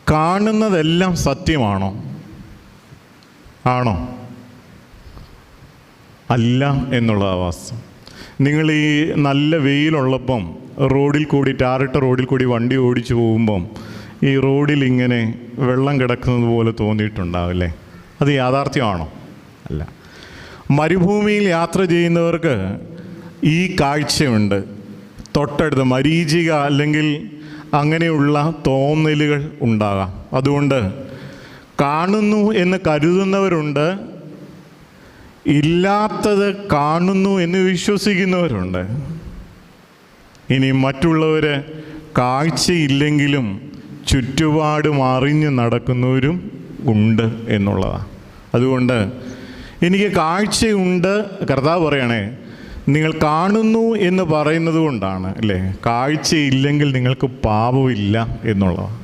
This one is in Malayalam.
കാണുന്നതെല്ലാം സത്യമാണോ? ആണോ? അല്ല എന്നുള്ളതാണ് വാസ്തവം. നിങ്ങൾ ഈ നല്ല വെയിലുള്ളപ്പം റോഡിൽ കൂടി, ടാറിട്ട റോഡിൽ കൂടി വണ്ടി ഓടിച്ചു പോകുമ്പം ഈ റോഡിൽ ഇങ്ങനെ വെള്ളം കിടക്കുന്നത് പോലെ തോന്നിയിട്ടുണ്ടാവില്ലേ? അത് യാഥാർത്ഥ്യമാണോ? അല്ല. മരുഭൂമിയിൽ യാത്ര ചെയ്യുന്നവർക്ക് ഈ കാഴ്ചയുണ്ട്. തൊട്ടടുത്ത് മരീചിക അല്ലെങ്കിൽ അങ്ങനെയുള്ള തോന്നലുകൾ ഉണ്ടാകാം. അതുകൊണ്ട് കാണുന്നു എന്ന് കരുതുന്നവരുണ്ട്, ഇല്ലാത്തത് കാണുന്നു എന്ന് വിശ്വസിക്കുന്നവരുണ്ട്. ഇനി മറ്റുള്ളവർ കാഴ്ചയില്ലെങ്കിലും ചുറ്റുപാടും അറിഞ്ഞ് നടക്കുന്നവരും ഉണ്ട് എന്നുള്ളതാണ്. അതുകൊണ്ട് എനിക്ക് കാഴ്ചയുണ്ട്, കർത്താവ് പറയണേ, നിങ്ങൾ കാണുന്നു എന്ന് പറയുന്നത് കൊണ്ടാണ് അല്ലേ, കാഴ്ചയില്ലെങ്കിൽ നിങ്ങൾക്ക് പാപമില്ല എന്നുള്ളതാണ്.